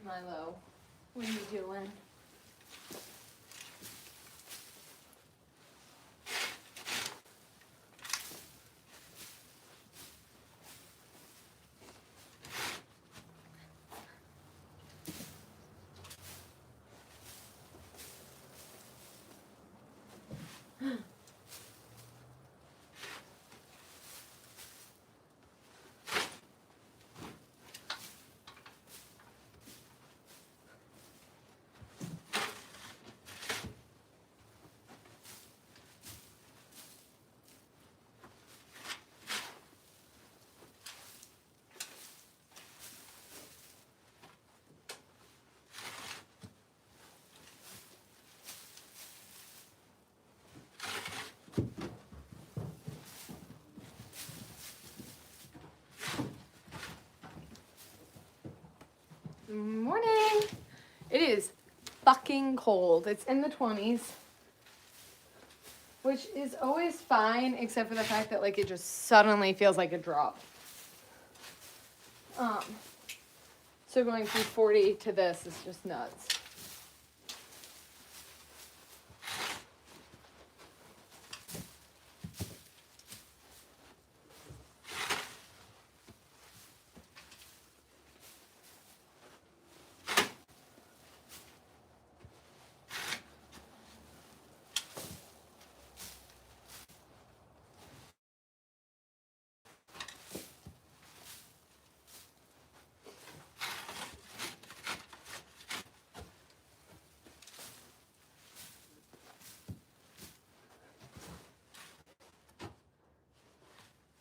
Milo, what are you doing? Morning. It is fucking cold. It's in the 20s, which is always fine, except for the fact that like it just suddenly feels like a drop. So going from 40 to this is just nuts.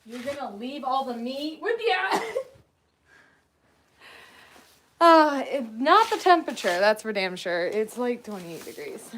You're gonna leave all the meat with you? Not the temperature, that's for damn sure. It's like 28 degrees.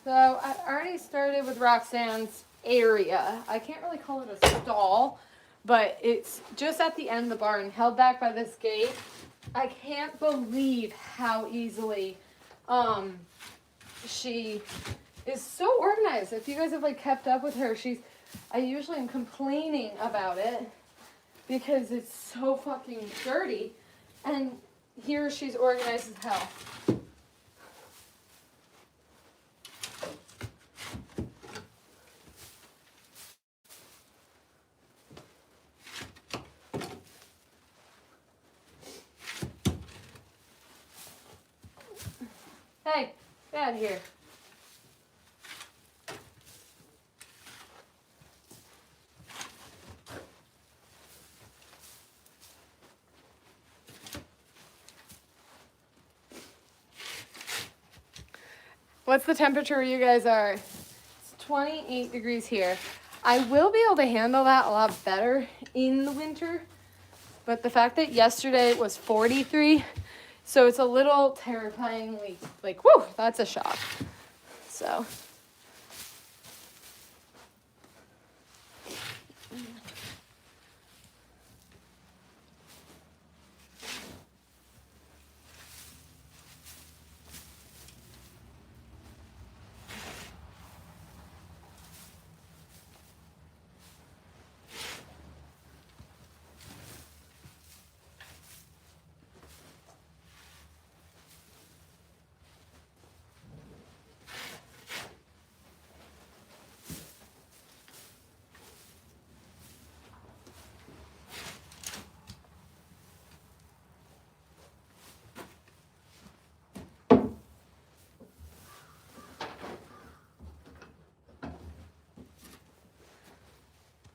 So I already started with Roxanne's area. I can't really call it a stall, but it's just at the end of the barn, held back by this gate. I can't believe how easily she is so organized. If you guys have like kept up with her, I usually am complaining about it because it's so fucking dirty. And here she's organized as hell. Hey, get out of here. What's the temperature where you guys are? It's 28 degrees here. I will be able to handle that a lot better in the winter, but the fact that yesterday it was 43, so it's a little terrifyingly, like, whew, that's a shock. So.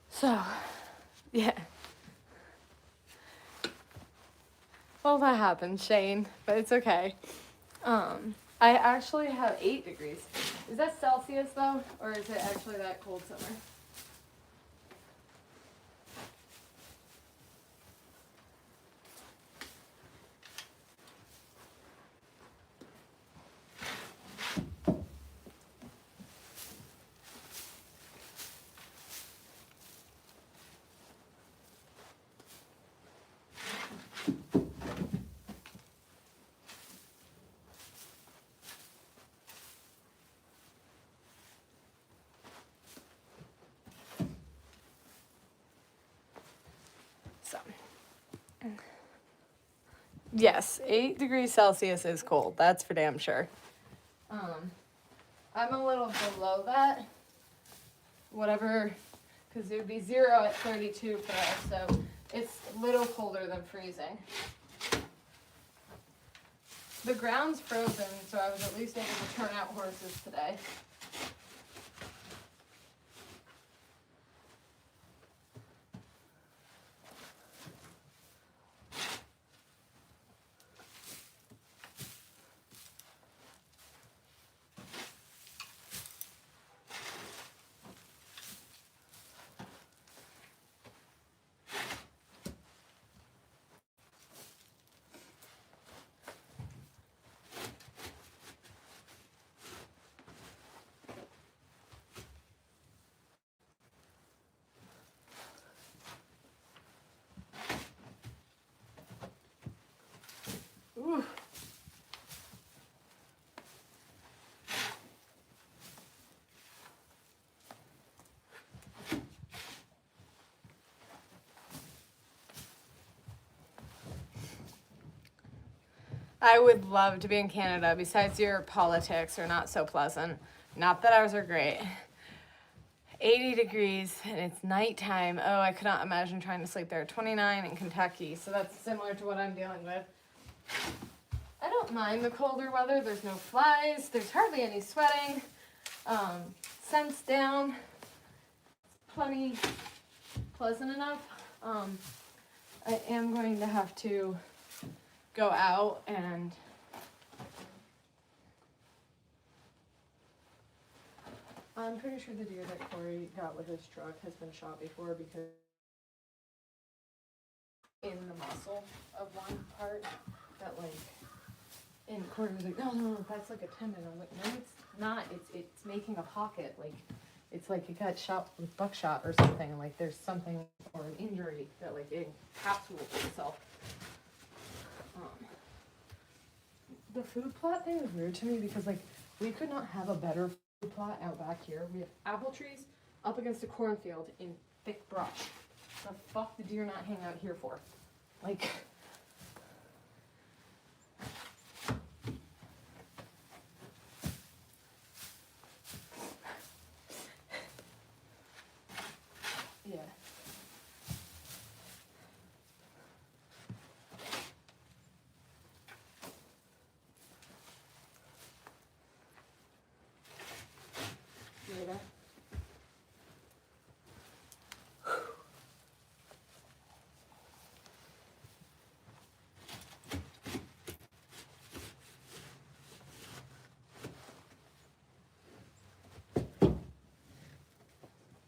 So, yeah. Well, that happened, Shane, but it's okay. I actually have 8 degrees. Is that Celsius though, or is it actually that cold summer? So, yes, 8 degrees Celsius is cold. That's for damn sure. I'm a little below that. Whatever, because it would be 0 at 32 for us, so it's a little colder than freezing. The ground's frozen, so I was at least able to turn out horses today. Ooh. I would love to be in Canada. Besides, your politics are not so pleasant. Not that ours are great. 80 degrees and it's nighttime. Oh, I could not imagine trying to sleep there. 29 in Kentucky, so that's similar to what I'm dealing with. I don't mind the colder weather. There's no flies. There's hardly any sweating. Scents down. It's plenty pleasant enough. I am going to have to go out and I'm pretty sure the deer that Corey got with his truck has been shot before because in the muscle of one part that like, and Corey was like, no, that's like a tendon. I was like, no, it's not. It's making a pocket. Like, it's like it got shot with buckshot or something. Like there's something or an injury that like it encapsulates itself. The food plot thing is weird to me because like we could not have a better food plot out back here. We have apple trees up against a cornfield in thick brush. The fuck did deer not hang out here for? Like, yeah. Later.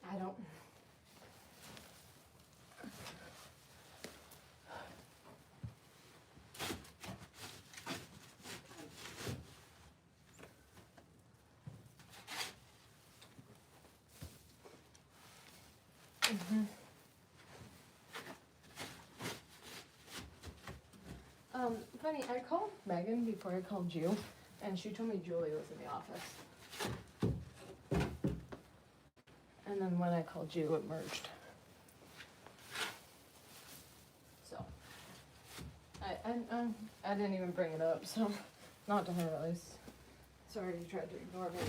I don't. Mm-hmm. Funny, I called Megan before I called you, and she told me Julie was in the office. And then when I called you, it merged. So, I didn't even bring it up, so, not to her at least. Sorry you tried to ignore me.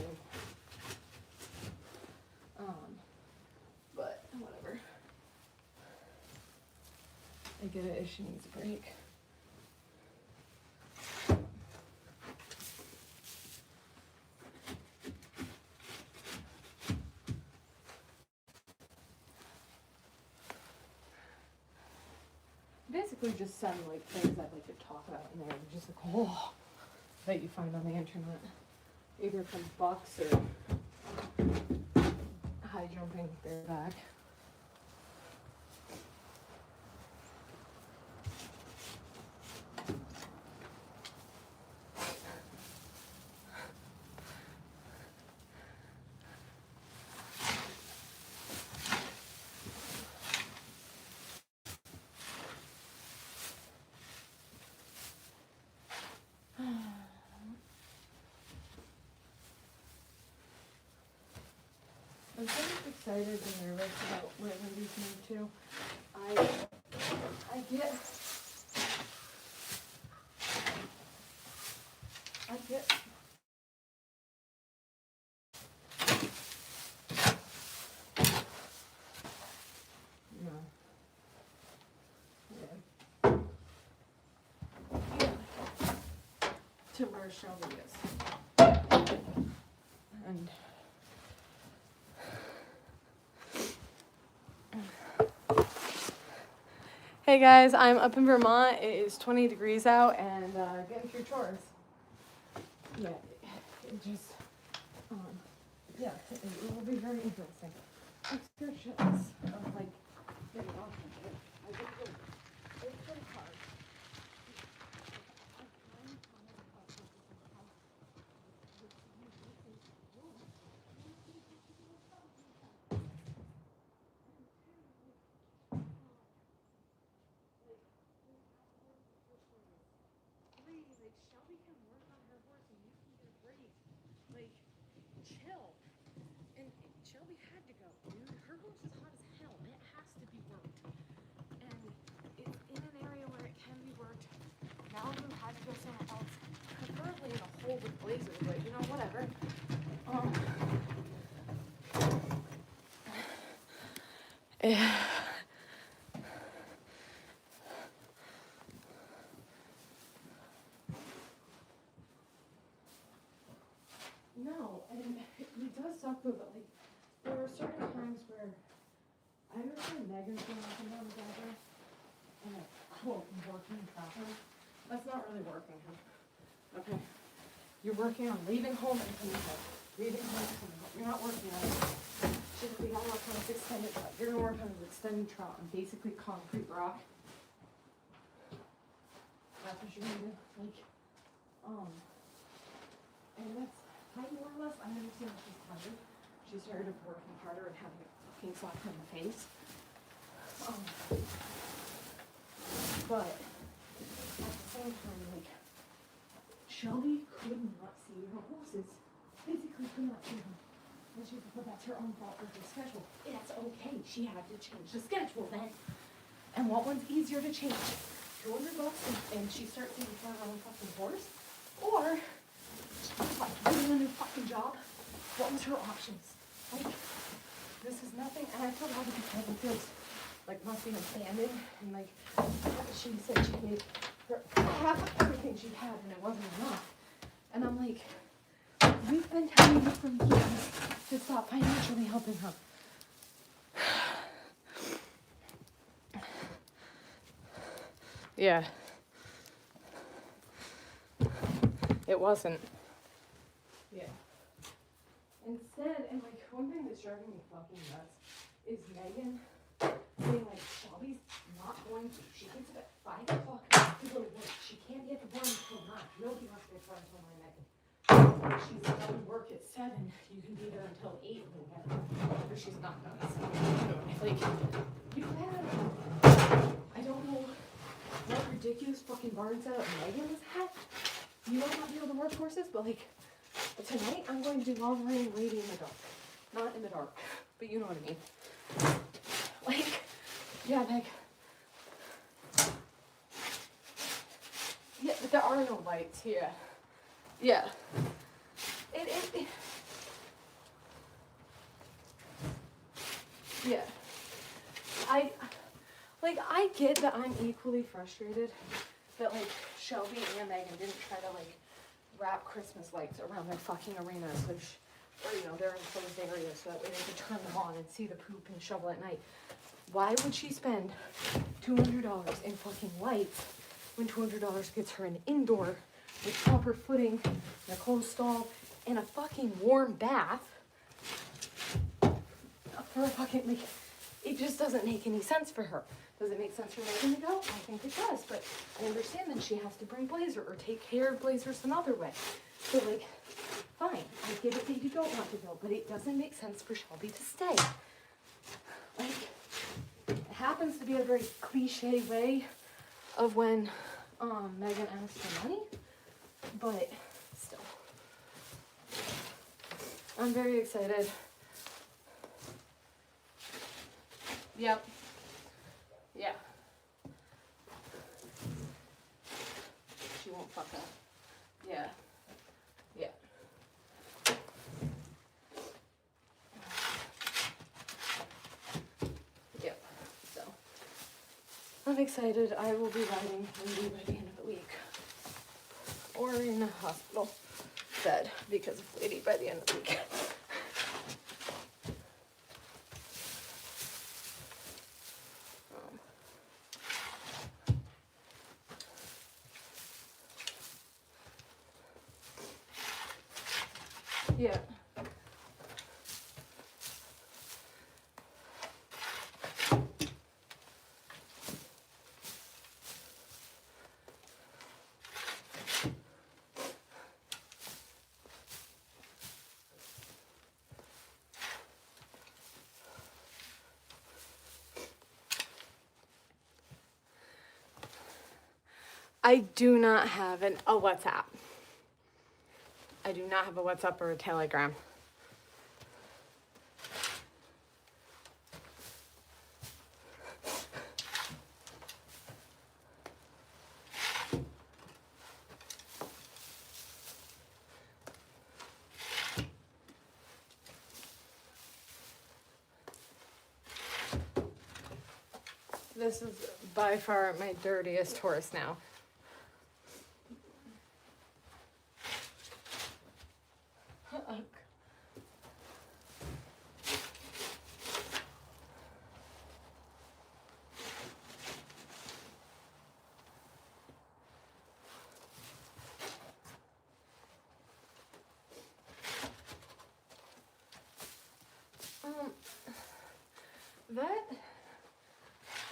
But, whatever. I get it if she needs a break. Basically just send like things I'd like to talk about in there, just like, oh, that you find on the internet. either from bucks or high jumping bareback. I'm kind of excited and nervous about where Lindy's moved to. I get no. Yeah. To where Shelby is. And hey guys, I'm up in Vermont. It is 20 degrees out and getting through chores. Yeah, it just, yeah, it will be very interesting. Extra shits of like getting off of it. It's pretty hard. Like Shelby can work on her horse and you can get a break. Like, chill. And Shelby had to go, dude. Her horse is hot as hell. It has to be worked. And it's in an area where it can be worked. Malibu had to go somewhere else. Preferably in a hole with blazers, but you know, whatever. No, and it does suck though, but like, there are certain times where I understand Megan's going up and down the driveway, and like, quote, working traffic. That's not really working. Okay. You're working on leaving home and coming home. Leaving home and coming home. You're not working on it. We gotta work on this extended trot. You're gonna work on this extended trot on basically concrete rock. That's what you're gonna do. Like, and that's kind of more or less, I understand she's tired. She's tired of working harder and having a fucking slap her in the face. But at the same time, like, Shelby could not see her horses. Physically could not see them. And she said, that's her own fault with her schedule. It's okay. She had to change the schedule then. And what one's easier to change? $200 and she starts taking care of her own fucking horse? Or like getting a new fucking job? What was her options? Like, this is nothing. And I feel bad because Kevin feels like must be abandoned. And like, she said she gave her half of everything she had and it wasn't enough. And I'm like, we've been telling you for years to stop financially helping her. Yeah. It wasn't. Yeah. Instead, and like one thing that's driving me fucking nuts is Megan being like, Shelby's not going to. She gets up at 5 o'clock to go to work. She can't get to work until 9. Nobody wants to get to work until 9, Megan. She's done work at 7. You can be there until 8 or whatever. Or she's not done. Like, you have, I don't know what ridiculous fucking barn setup Megan has had. You might not be able to work horses, but like, tonight I'm going to do long range lady in the dark. Not in the dark, but you know what I mean. Like, yeah, Meg. Yeah, but there are no lights here. Yeah. It yeah. I get that I'm equally frustrated that like Shelby and Megan didn't try to like wrap Christmas lights around their fucking arenas, or you know, they're enclosed areas so that way they can turn them on and see the poop and shovel at night. Why would she spend $200 in fucking lights when $200 gets her an indoor with proper footing and a closed stall in a fucking warm bath for a fucking, like, it just doesn't make any sense for her. Does it make sense for Megan to go? I think it does, but I understand that she has to bring Blazer or take care of Blazer some other way. So, like, fine, I get it that you don't want to go, but it doesn't make sense for Shelby to stay. Like, it happens to be a very cliche way of when Megan asks for money, but still. I'm very excited. Yep. Yeah. She won't fuck up. Yeah. Yeah. Yep. So, I'm excited. I will be riding Lindy by the end of the week. Or in a hospital bed because of Lady by the end of the week. Yeah. I do not have a WhatsApp. I do not have a WhatsApp or a Telegram. This is by far my dirtiest horse now.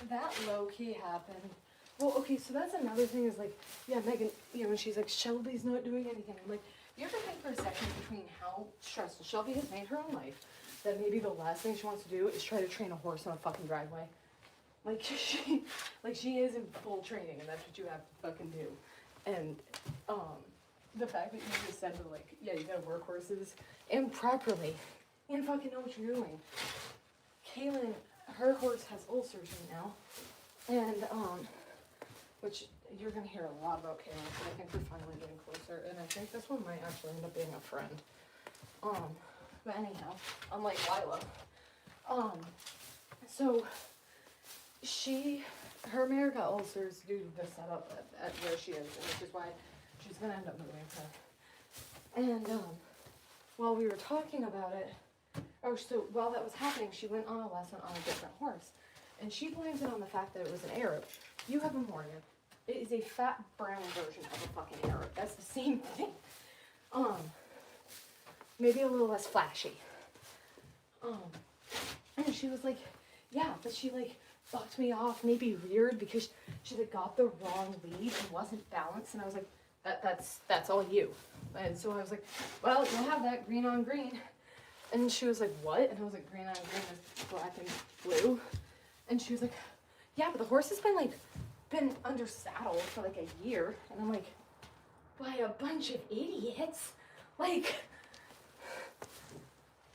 That low-key happened. Well, okay, so that's another thing is like, yeah, Megan, you know, when she's like, Shelby's not doing anything. I'm like, you ever think for a second between how stressful Shelby has made her own life, that maybe the last thing she wants to do is try to train a horse on a fucking driveway? Like, she is in full training, and that's what you have to fucking do. And, the fact that you just said to, like, yeah, you gotta work horses improperly and fucking know what you're doing. Kaylin, her horse has ulcers right now, and which you're gonna hear a lot about Kaylin, but I think we're finally getting closer, and I think this one might actually end up being a friend. But anyhow, unlike Lila, so her mare got ulcers due to the setup at where she is, and which is why she's gonna end up moving her. And while we were talking about it. So while that was happening, she went on a lesson on a different horse. And she blames it on the fact that it was an Arab. You have a Morgan. It is a fat, brown version of a fucking Arab. That's the same thing. Maybe a little less flashy. And she was like, yeah, but she like bucked me off, maybe reared because she like got the wrong lead and wasn't balanced. And I was like, that's all you. And so I was like, well, you'll have that green on green. And she was like, what? And I was like, green on green is black and blue. And she was like, yeah, but the horse has been under saddle for like a year. And I'm like, by a bunch of idiots. Like,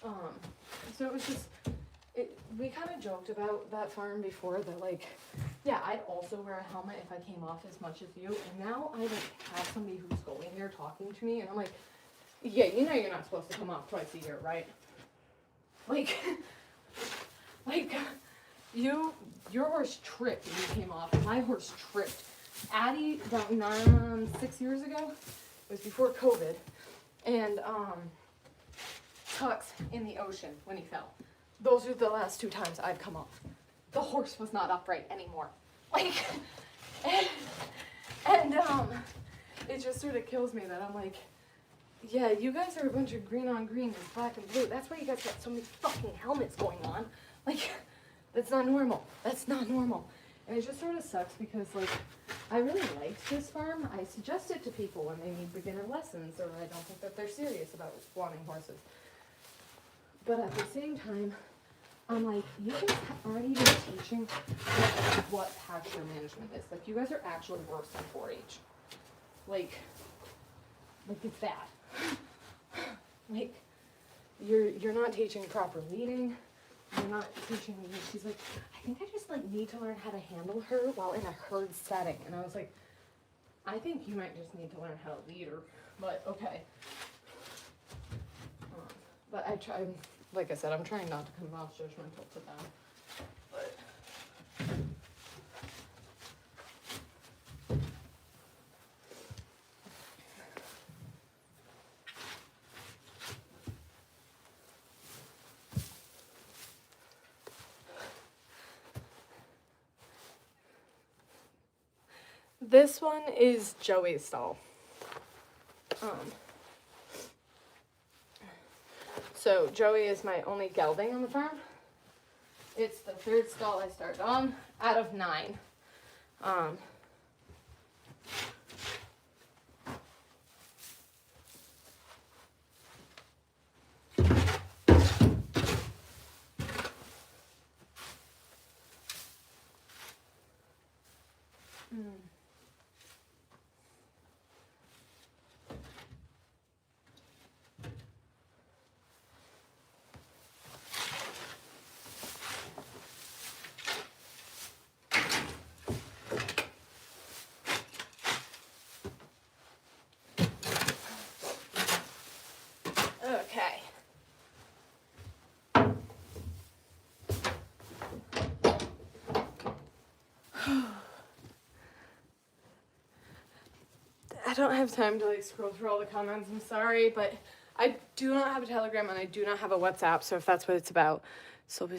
so it was just, we kind of joked about that farm before that, like, yeah, I'd also wear a helmet if I came off as much as you. And now I like have somebody who's going there talking to me. And I'm like, yeah, you know you're not supposed to come off twice a year, right? Like, your horse tripped and you came off, and my horse tripped. Addie, about 6 years ago, it was before COVID, and Tux in the ocean when he fell. Those are the last 2 times I've come off. The horse was not upright anymore. Like, and it just sort of kills me that I'm like, Yeah, you guys are a bunch of green on green and black and blue. That's why you guys got so many fucking helmets going on. Like, that's not normal. That's not normal. And it just sort of sucks because, like, I really liked this farm. I suggest it to people when they need beginner lessons or I don't think that they're serious about wanting horses. But at the same time, I'm like, you guys aren't even teaching what pasture management is. Like, you guys are actually worse than 4-H. Like it's bad. Like, you're not teaching proper leading. You're not teaching me. She's like, I think I just like need to learn how to handle her while in a herd setting. And I was like, I think you might just need to learn how to lead her. But okay. But I try, like I said, I'm trying not to come off judgmental to them. But this one is Joey's stall. So Joey is my only gelding on the farm. It's the third stall I started on out of 9. Okay. I don't have time to like scroll through all the comments. I'm sorry, but I do not have a Telegram and I do not have a WhatsApp. So if that's what it's about, sorry.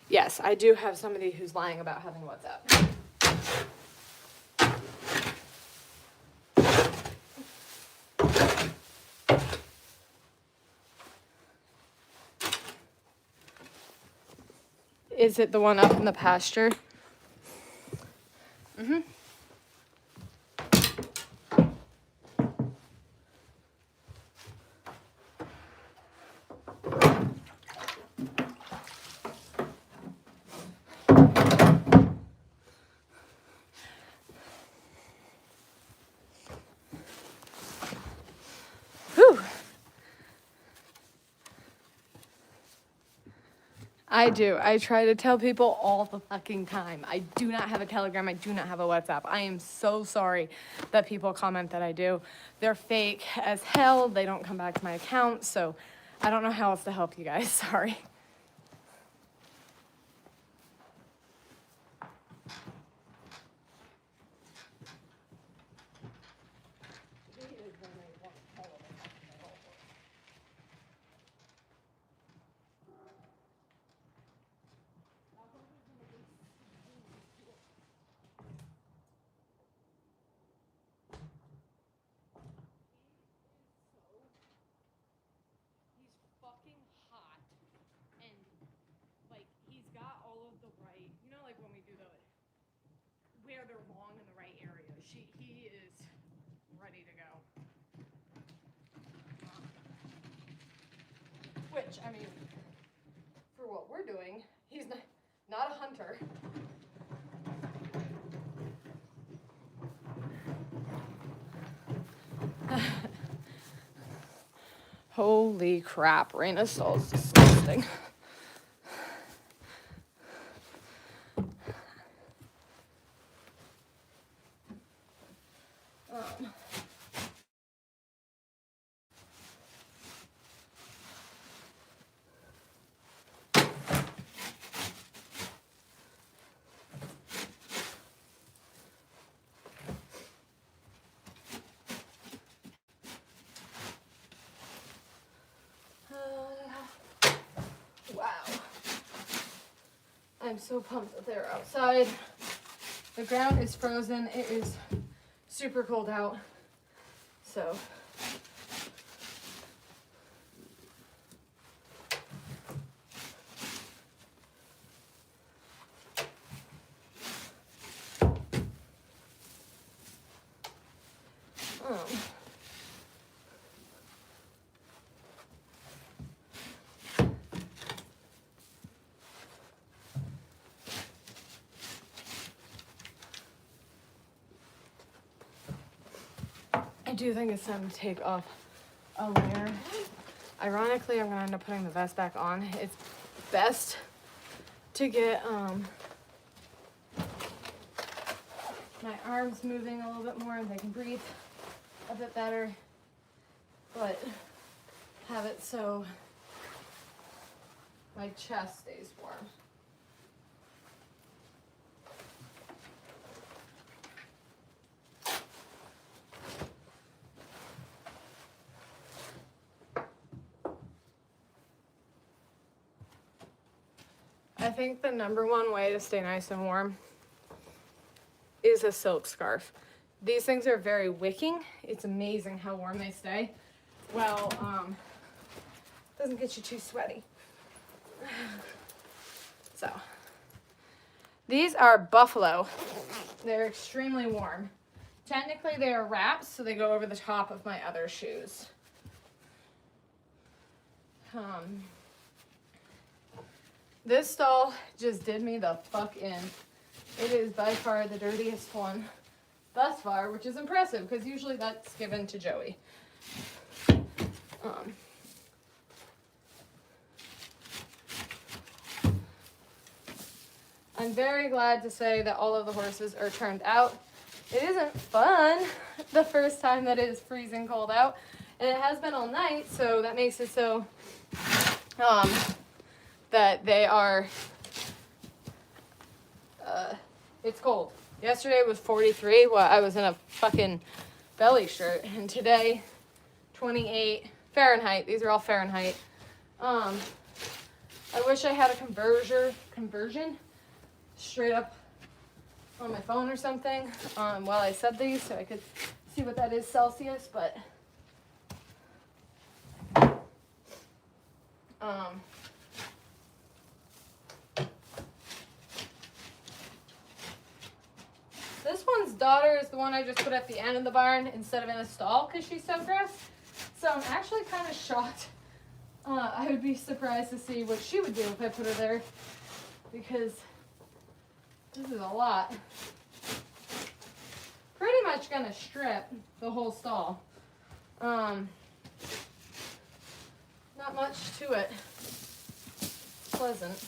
Yes, I do have somebody who's lying about having WhatsApp. Is it the one up in the pasture? Mm-hmm. Whew. I do. I try to tell people all the fucking time. I do not have a Telegram. I do not have a WhatsApp. I am so sorry that people comment that I do. They're fake as hell. They don't come back to my account. So I don't know how else to help you guys. Sorry. Fucking hot, and like he's got all of the right, you know, like when we do the where they're long in the right area. He is ready to go. Which I mean, for what we're doing, he's not a hunter. Holy crap, Raina's stall is disgusting. Wow. I'm so pumped that they're outside. The ground is frozen. It is super cold out. So I do think it's time to take off a layer. Ironically, I'm gonna end up putting the vest back on. It's best to get my arms moving a little bit more and they can breathe a bit better, but have it so my chest stays warm. I think the number one way to stay nice and warm is a silk scarf. These things are very wicking. It's amazing how warm they stay. Well, doesn't get you too sweaty. So, these are buffalo. They're extremely warm. Technically they are wraps, so they go over the top of my other shoes. This stall just did me the fuck in. It is by far the dirtiest one thus far, which is impressive because usually that's given to Joey. I'm very glad to say that all of the horses are turned out. It isn't fun the first time that it is freezing cold out, and it has been all night, so that makes it so that they are, it's cold. Yesterday was 43, well, I was in a fucking belly shirt, and today, 28 Fahrenheit. These are all Fahrenheit. I wish I had a conversion straight up on my phone or something while I said these so I could see what that is Celsius, but this one's daughter is the one I just put at the end of the barn instead of in a stall because she's so gross. So I'm actually kind of shocked. I would be surprised to see what she would do if I put her there because this is a lot. Pretty much gonna strip the whole stall. Not much to it. Pleasant.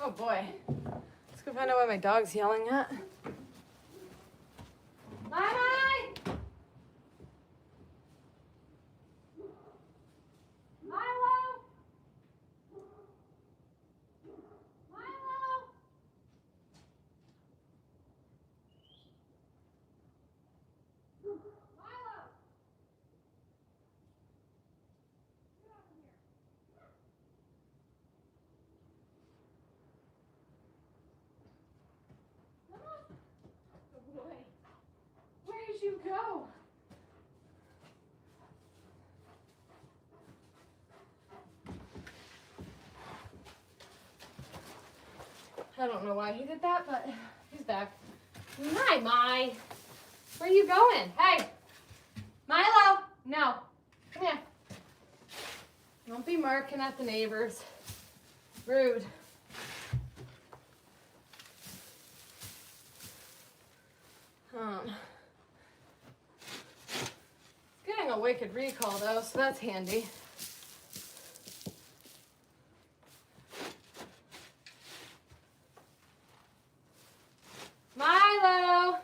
Oh boy. Let's go find out what my dog's yelling at. Bye-bye! Milo! Milo! Milo! Boy, where did you go? I don't know why he did that, but he's back. Hi, Mai. Where are you going? Hey, Milo. No, come here. Don't be marking at the neighbors. Rude. Getting a wicked recall though, so that's handy. Milo!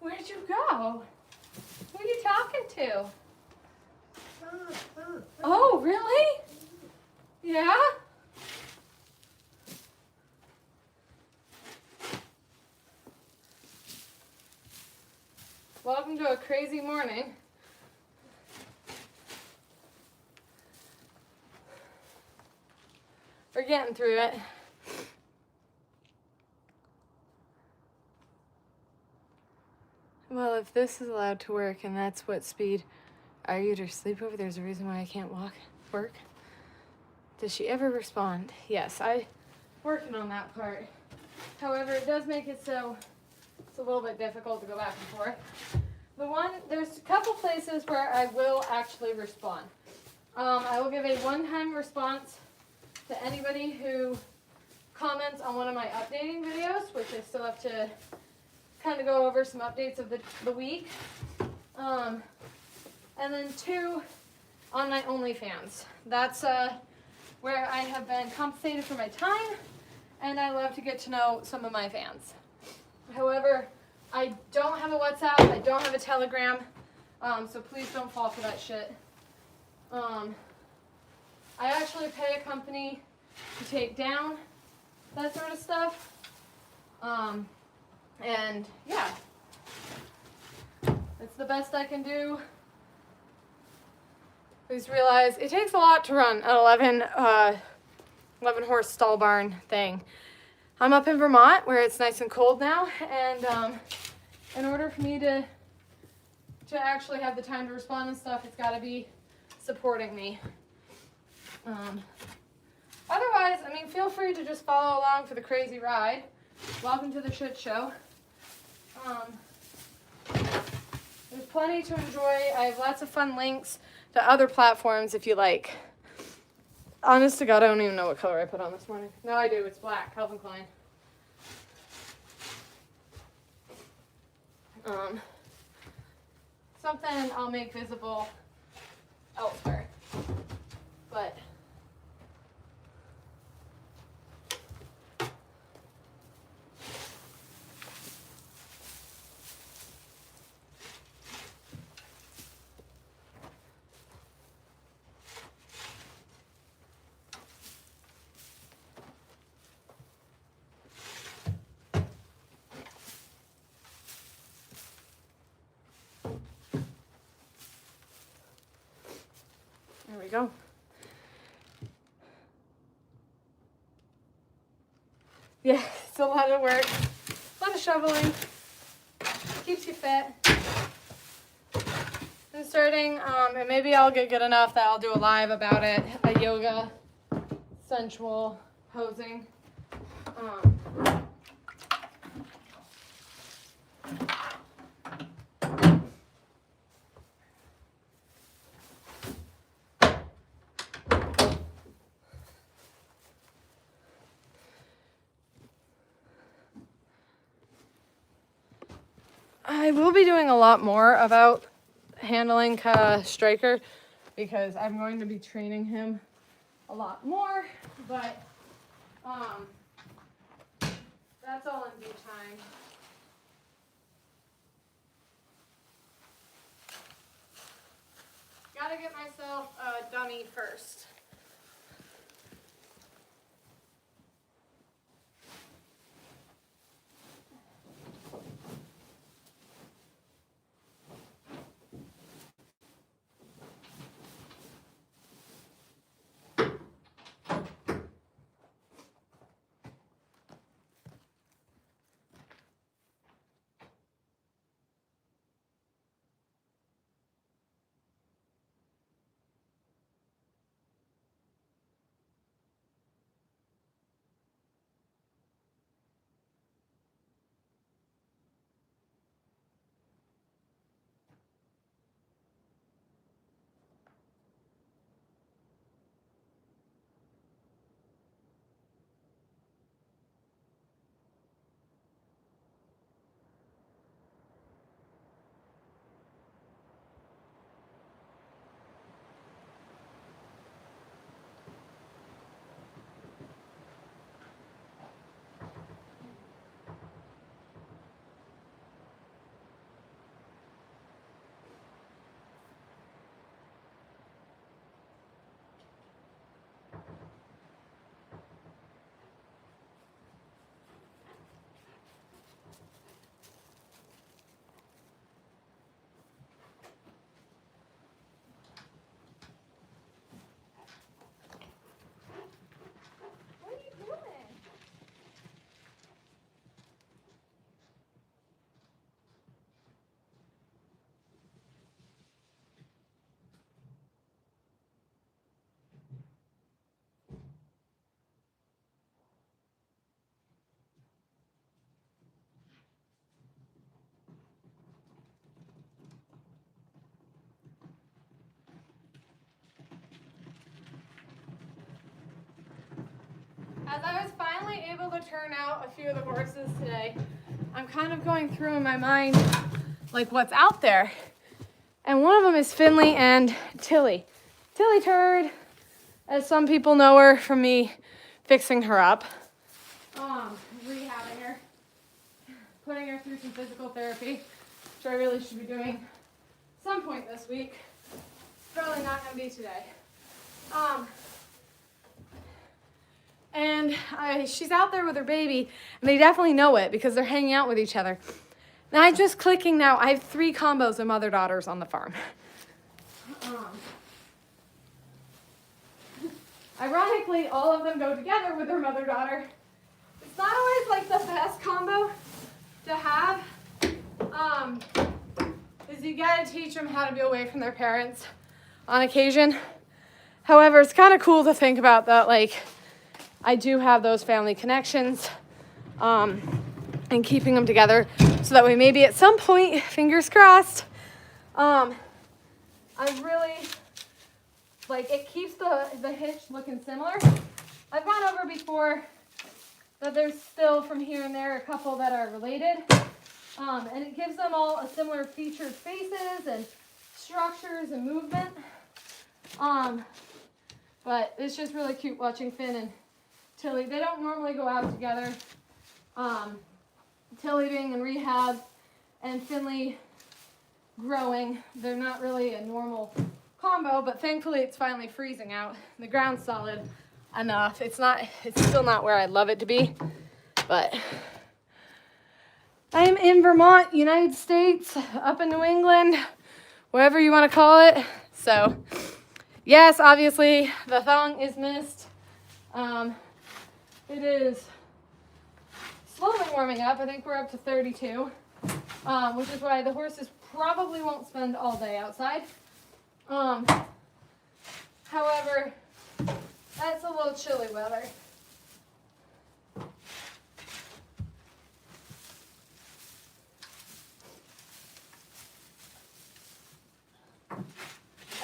Where'd you go? Who are you talking to? Oh, really? Yeah? Welcome to a crazy morning. We're getting through it. Well, if this is allowed to work and that's what speed I eat or sleep over, there's a reason why I can't work. Does she ever respond? Yes, I'm working on that part. However, it does make it so it's a little bit difficult to go back and forth. There's a couple places where I will actually respond. I will give a one-time response to anybody who comments on one of my updating videos, which I still have to kind of go over some updates of the week. And then 2 on my OnlyFans. That's where I have been compensated for my time, and I love to get to know some of my fans. However, I don't have a WhatsApp, I don't have a Telegram, so please don't fall for that shit. I actually pay a company to take down that sort of stuff. And yeah, it's the best I can do. Please realize it takes a lot to run an 11 horse stall barn thing. I'm up in Vermont where it's nice and cold now, and in order for me to actually have the time to respond and stuff, it's got to be supporting me. Otherwise, I mean, feel free to just follow along for the crazy ride. Welcome to the shit show. There's plenty to enjoy. I have lots of fun links to other platforms if you like. Honest to God, I don't even know what color I put on this morning. No, I do. It's black. Calvin Klein. Something I'll make visible elsewhere. But there we go. Yeah, it's a lot of work, a lot of shoveling, keeps you fit. I'm starting, and maybe I'll get good enough that I'll do a live about it, a yoga, sensual posing. I will be doing a lot more about handling Striker because I'm going to be training him a lot more, but that's all in due time. Gotta get myself a dummy first. As I was finally able to turn out a few of the horses today, I'm kind of going through in my mind like what's out there. And one of them is Finley and Tilly. Tilly Turd, as some people know her from me fixing her up, rehabbing her, putting her through some physical therapy, which I really should be doing some point this week. Probably not going to be today. She's out there with her baby, and they definitely know it because they're hanging out with each other. And I'm just clicking now. I have 3 combos of mother-daughters on the farm. Ironically, all of them go together with their mother-daughter. It's not always like the best combo to have. Is you gotta teach them how to be away from their parents on occasion. However, it's kind of cool to think about that, like, I do have those family connections, and keeping them together so that way maybe at some point, fingers crossed, I really, like, it keeps the hitch looking similar. I've gone over before that there's still from here and there a couple that are related, and it gives them all a similar featured faces and structures and movement. But it's just really cute watching Finn and Tilly. They don't normally go out together. Tilly being in rehab and Finley growing, they're not really a normal combo, but thankfully it's finally freezing out. The ground's solid enough. It's still not where I'd love it to be, but I'm in Vermont, United States, up in New England, wherever you want to call it. So yes, obviously the thong is missed. It is slowly warming up. I think we're up to 32, which is why the horses probably won't spend all day outside. However, that's a little chilly weather.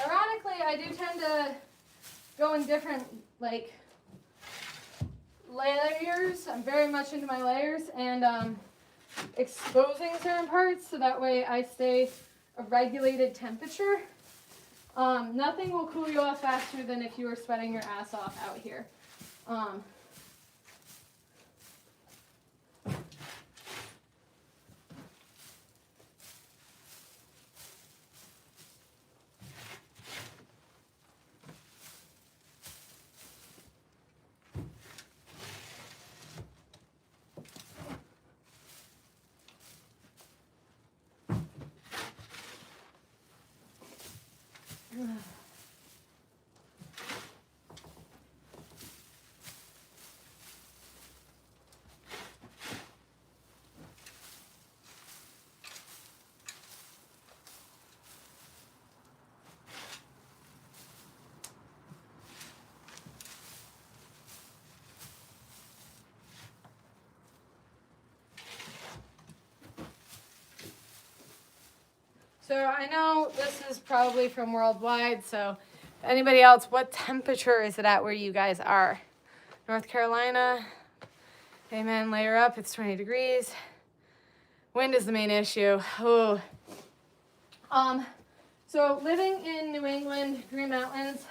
Ironically, I do tend to go in different, like, layers. I'm very much into my layers and exposing certain parts so that way I stay a regulated temperature. Nothing will cool you off faster than if you were sweating your ass off out here. So I know this is probably from worldwide, so anybody else, what temperature is it at where you guys are? North Carolina, amen, layer up, it's 20 degrees. Wind is the main issue. Oh. So living in New England, Green Mountains,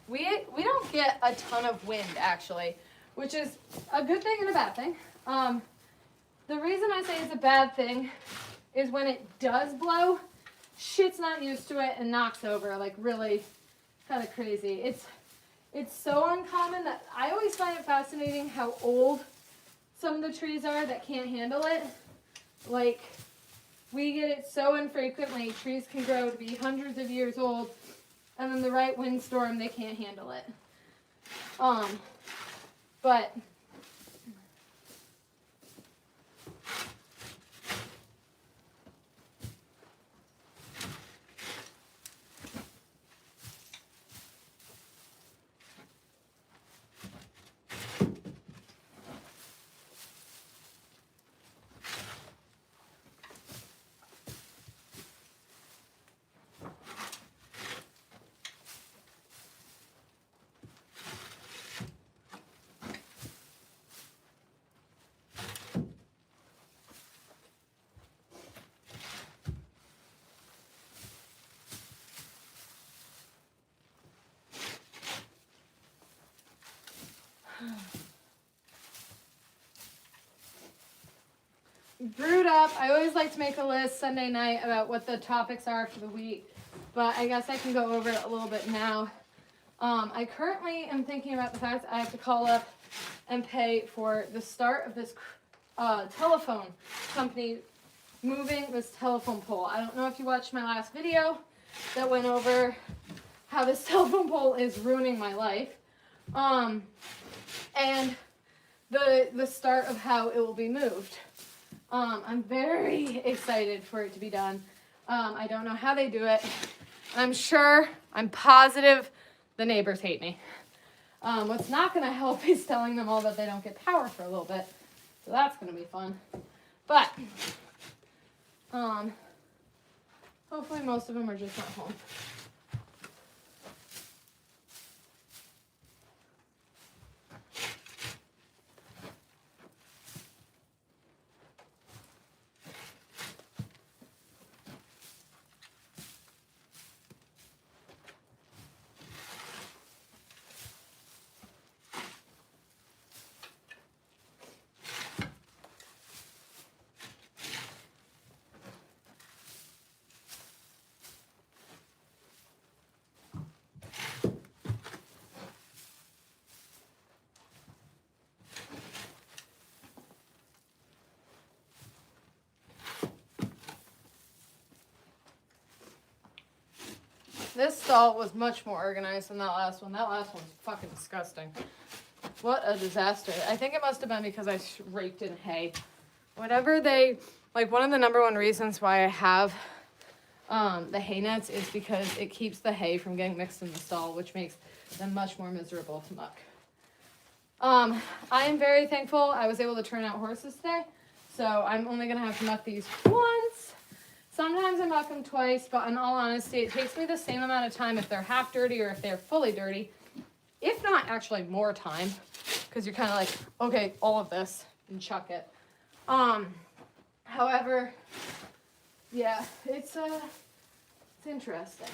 we don't get a ton of wind actually, which is a good thing and a bad thing. The reason I say it's a bad thing is when it does blow, shit's not used to it and knocks over, like really kind of crazy. It's so uncommon that I always find it fascinating how old some of the trees are that can't handle it. Like, we get it so infrequently. Trees can grow to be hundreds of years old, and then the right windstorm, they can't handle it. But Brewed up. I always like to make a list Sunday night about what the topics are for the week, but I guess I can go over it a little bit now. I currently am thinking about the fact I have to call up and pay for the start of this telephone company moving this telephone pole. I don't know if you watched my last video that went over how this telephone pole is ruining my life. And the start of how it will be moved. I'm very excited for it to be done. I don't know how they do it. I'm positive the neighbors hate me. What's not going to help is telling them all that they don't get power for a little bit. So that's going to be fun. But, hopefully most of them are just not home. This stall was much more organized than that last one. That last one was fucking disgusting. What a disaster. I think it must have been because I raked in hay. Whatever one of the number one reasons why I have the hay nets is because it keeps the hay from getting mixed in the stall, which makes them much more miserable to muck. I am very thankful I was able to turn out horses today. So I'm only going to have to muck these once. Sometimes I muck them twice, but in all honesty, it takes me the same amount of time if they're half dirty or if they're fully dirty. If not, actually more time, because you're kind of like, okay, all of this, and chuck it. However, yeah, it's interesting.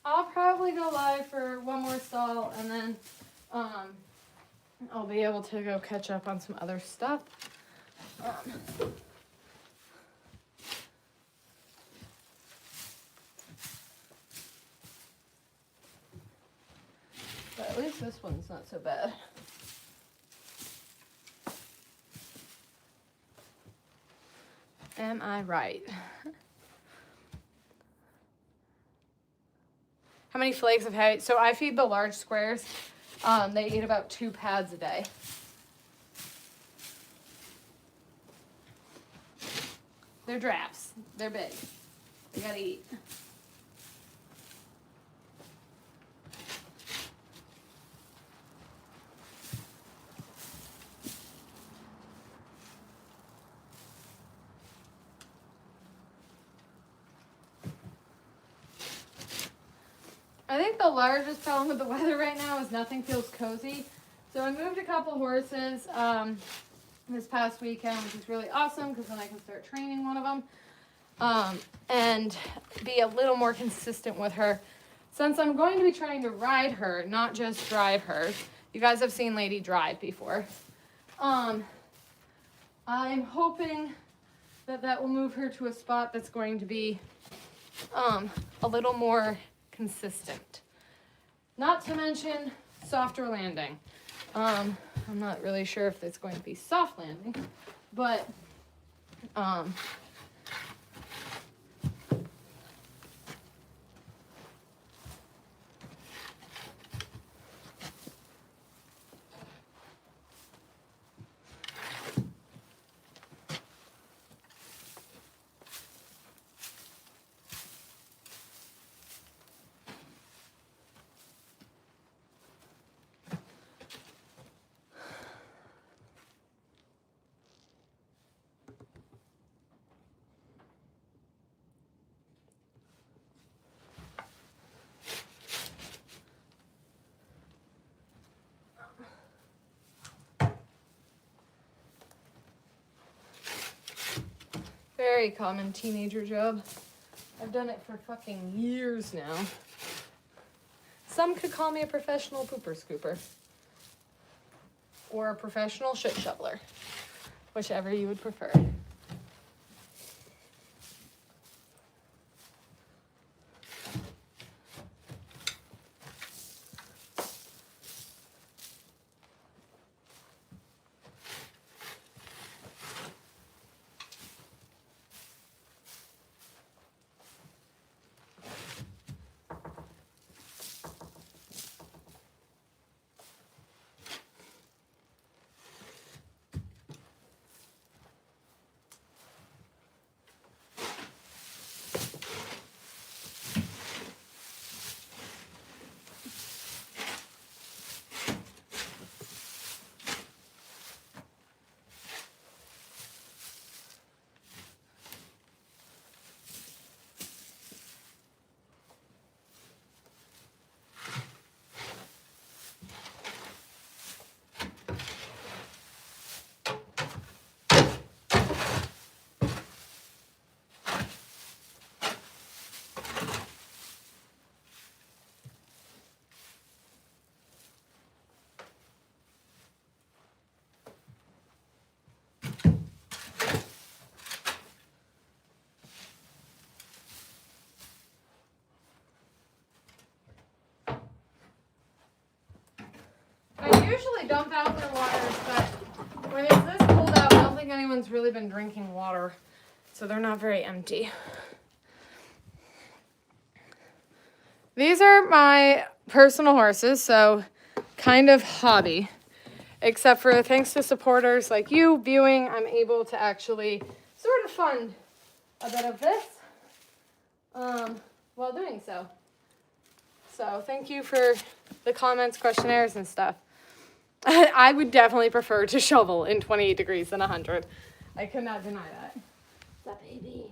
I'll probably go live for one more stall, and then I'll be able to go catch up on some other stuff. But at least this one's not so bad. Am I right? How many flakes of hay? So I feed the large squares. They eat about 2 pads a day. They're drafts. They're big. They gotta eat. I think the largest problem with the weather right now is nothing feels cozy. So I moved a couple horses this past weekend, which is really awesome because then I can start training one of them and be a little more consistent with her. Since I'm going to be trying to ride her, not just drive her. You guys have seen Lady drive before. I'm hoping that will move her to a spot that's going to be a little more consistent. Not to mention softer landing. I'm not really sure if it's going to be soft landing, but Very common teenager job. I've done it for fucking years now. Some could call me a professional pooper scooper. Or a professional shit shoveler. Whichever you would prefer. I usually dump out their waters, but when it's this cold out, I don't think anyone's really been drinking water, so they're not very empty. These are my personal horses, so kind of hobby. Except for thanks to supporters like you viewing, I'm able to actually sort of fund a bit of this while doing so. So thank you for the comments, questionnaires, and stuff. I would definitely prefer to shovel in 28 degrees than 100. I could not deny that. That baby.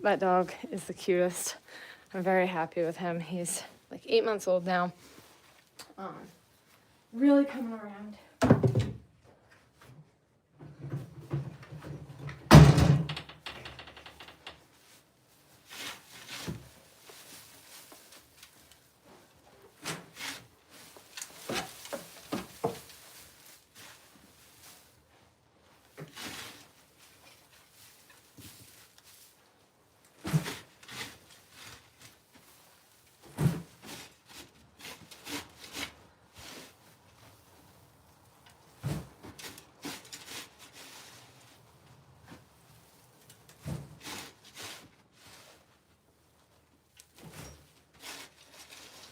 That dog is the cutest. I'm very happy with him. He's like 8 months old now. Really coming around.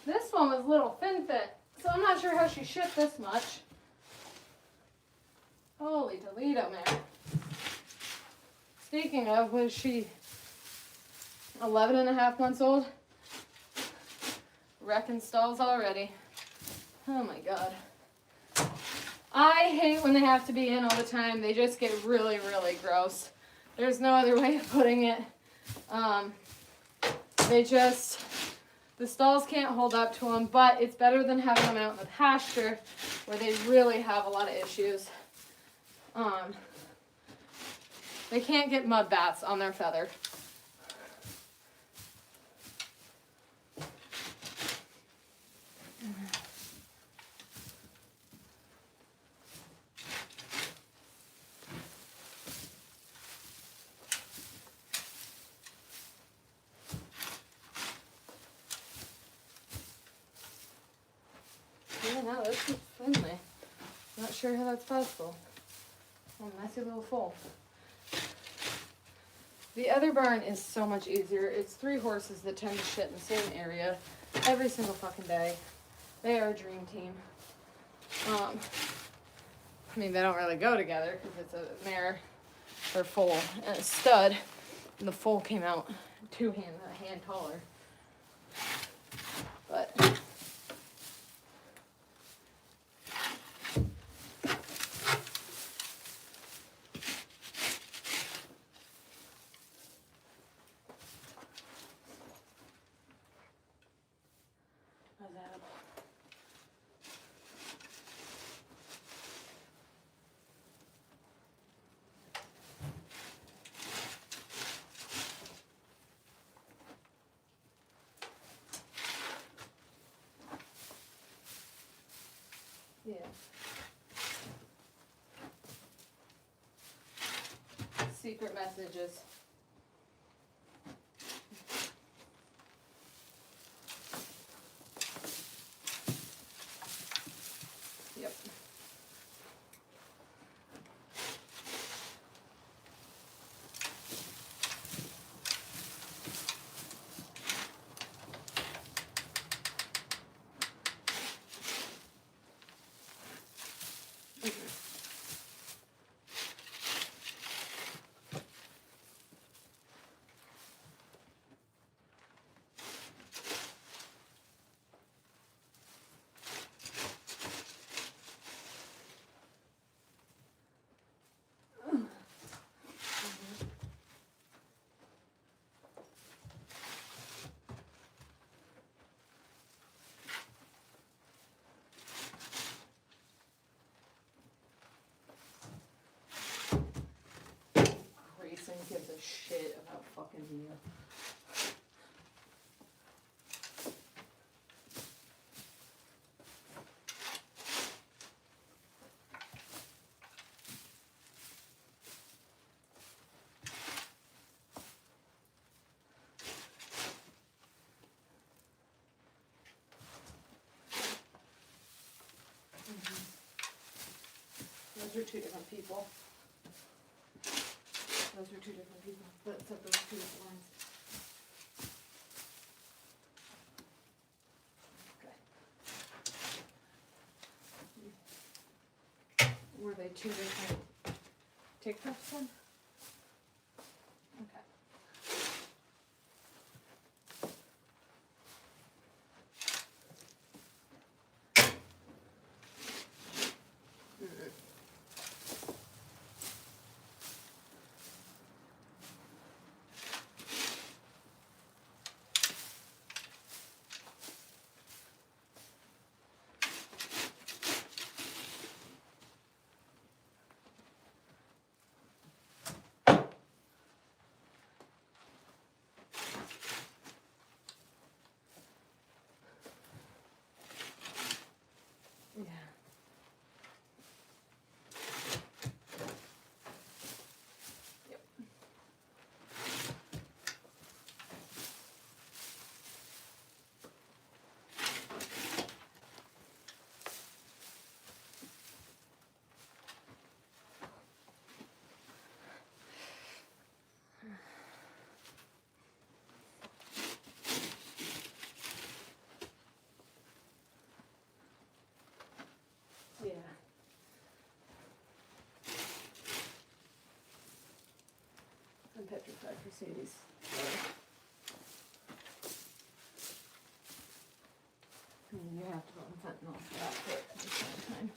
This one was little fin-fit, so I'm not sure how she shit this much. Holy Toledo, man. Speaking of, was she 11 and a half months old? Wrecking stalls already. Oh my God. I hate when they have to be in all the time. They just get really, really gross. There's no other way of putting it. The stalls can't hold up to them, but it's better than having them out in the pasture where they really have a lot of issues. They can't get mud bats on their feather. Wow, that's too friendly. Not sure how that's possible. Oh, messy little foal. The other barn is so much easier. It's 3 horses that tend to shit in the same area every single fucking day. They are a dream team. I mean, they don't really go together because it's a mare or foal and a stud. And the foal came out a hand taller. But how's that? Yeah. Secret messages. Yep. Grayson gives a shit about fucking Mia. Those are 2 different people. Those are 2 different people. But except those 2 different lines. Okay. Were they 2 different TikToks then? Okay. Yeah. Yep. Yeah. I'm petrified for Sadie's. I mean, you have to go on fentanyl for that part at the same time.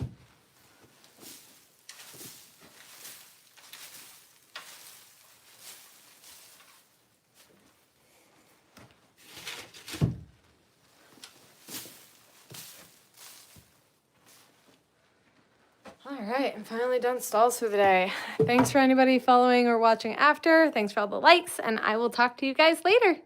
All right, I'm finally done stalls for the day. Thanks for anybody following or watching after. Thanks for all the likes, and I will talk to you guys later.